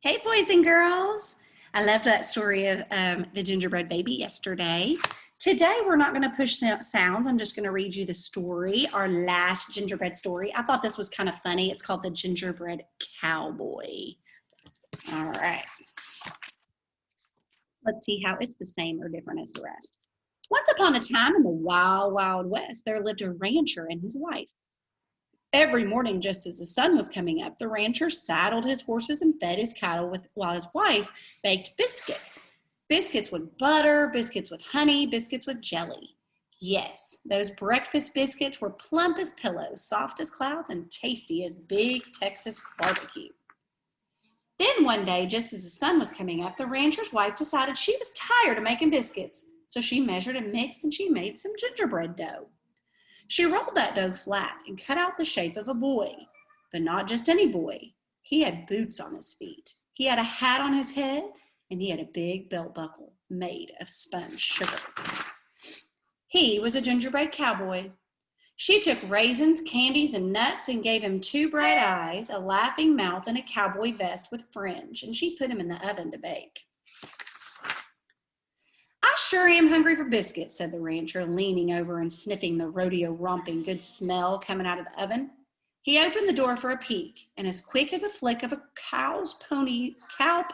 Hey, boys and girls. I love that story of the gingerbread baby yesterday. Today, we're not going to push sounds. I'm just going to read you the story, our last gingerbread story. I thought this was kind of funny. It's called The Gingerbread Cowboy. All right. Let's see how it's the same or different as the rest. Once upon a time in the wild, wild west, there lived a rancher and his wife. Every morning, just as the sun was coming up, the rancher saddled his horses and fed his cattle while his wife baked biscuits. Biscuits with butter, biscuits with honey, biscuits with jelly. Yes, those breakfast biscuits were plump as pillows, soft as clouds, and tasty as big Texas barbecue. Then one day, just as the sun was coming up, the rancher's wife decided she was tired of making biscuits. So she measured and mixed, and she made some gingerbread dough. She rolled that dough flat and cut out the shape of a boy, but not just any boy. He had boots on his feet. He had a hat on his head, and he had a big belt buckle made of spun sugar. He was a gingerbread cowboy. She took raisins, candies, and nuts and gave him two bright eyes, a laughing mouth, and a cowboy vest with fringe, and she put him in the oven to bake. I sure am hungry for biscuits, said the rancher, leaning over and sniffing the rodeo romping good smell coming out of the oven. He opened the door for a peek, and as quick as a flick of a cow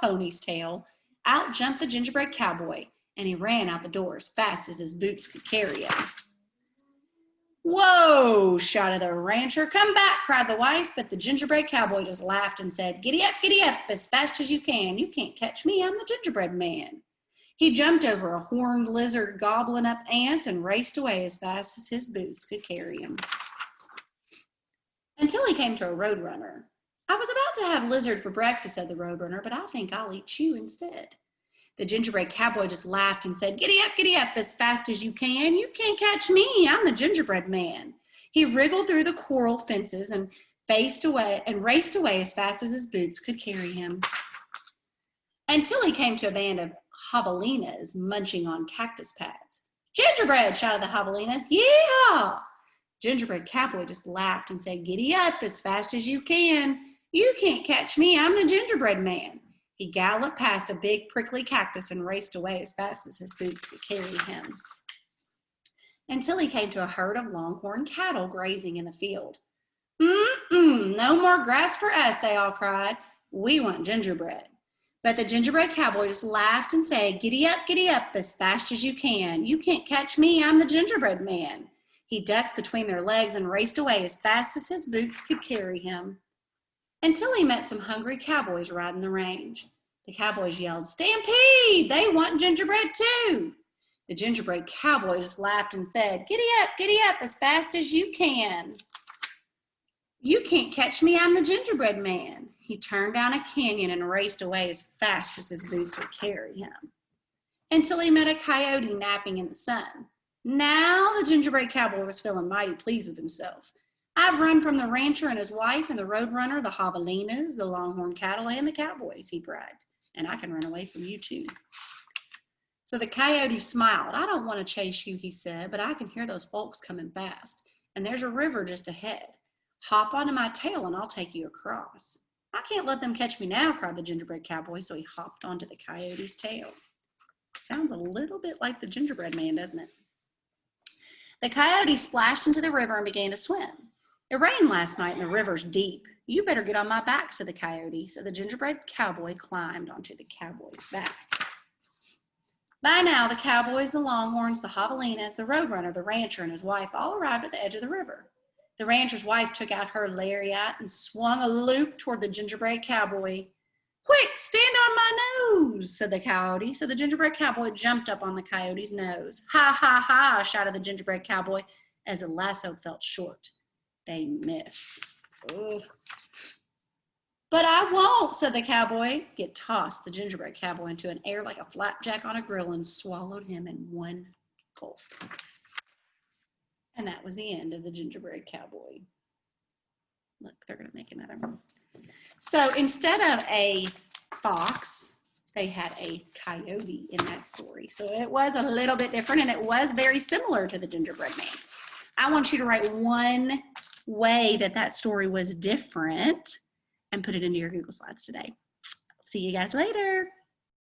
pony's tail, out jumped the gingerbread cowboy, and he ran out the door as fast as his boots could carry him. Whoa, shouted the rancher. Come back, cried the wife, but the gingerbread cowboy just laughed and said, giddy up, as fast as you can. You can't catch me, I'm the gingerbread man. He jumped over a horned lizard gobbling up ants and raced away as fast as his boots could carry him. Until he came to a roadrunner. I was about to have lizard for breakfast, said the roadrunner, but I think I'll eat you instead. The gingerbread cowboy just laughed and said, giddy up as fast as you can. You can't catch me, I'm the gingerbread man. He wriggled through the coral fences and raced away as fast as his boots could carry him. Until he came to a band of javelinas munching on cactus pads. Gingerbread, shouted the javelinas. Yeehaw! Gingerbread cowboy just laughed and said, giddy up as fast as you can. You can't catch me, I'm the gingerbread man. He galloped past a big prickly cactus and raced away as fast as his boots could carry him. Until he came to a herd of longhorn cattle grazing in the field. No more grass for us, they all cried. We want gingerbread. But the gingerbread cowboy just laughed and said, giddy up as fast as you can. You can't catch me, I'm the gingerbread man. He ducked between their legs and raced away as fast as his boots could carry him. Until he met some hungry cowboys riding the range. The cowboys yelled, Stampede! They want gingerbread too! The gingerbread cowboy just laughed and said, giddy up as fast as you can. You can't catch me, I'm the gingerbread man. He turned down a canyon and raced away as fast as his boots would carry him. Until he met a coyote napping in the sun. Now the gingerbread cowboy was feeling mighty pleased with himself. I've run from the rancher and his wife and the roadrunner, the javelinas, the longhorn cattle, and the cowboys, he bragged. And I can run away from you too. So the coyote smiled. I don't want to chase you, he said, but I can hear those folks coming fast. And there's a river just ahead. Hop onto my tail and I'll take you across. I can't let them catch me now, cried the gingerbread cowboy, so he hopped onto the coyote's tail. Sounds a little bit like the gingerbread man, doesn't it? The coyote splashed into the river and began to swim. It rained last night and the river's deep. You better get on my back, said the coyote. So the gingerbread cowboy climbed onto the cowboy's back. By now, the cowboys, the longhorns, the javelinas, the roadrunner, the rancher, and his wife all arrived at the edge of the river. The rancher's wife took out her lariat and swung a loop toward the gingerbread cowboy. Quick, stand on my nose, said the coyote. So the gingerbread cowboy jumped up on the coyote's nose. Ha, ha, ha, shouted the gingerbread cowboy as the lasso fell short. They missed. Ugh. But I won't, said the cowboy. It tossed the gingerbread cowboy into an air like a flapjack on a grill and swallowed him in one gulp. And that was the end of the gingerbread cowboy. Look, they're going to make another one. So instead of a fox, they had a coyote in that story. So it was a little bit different, and it was very similar to the gingerbread man. I want you to write one way that story was different and put it into your Google Slides today. See you guys later.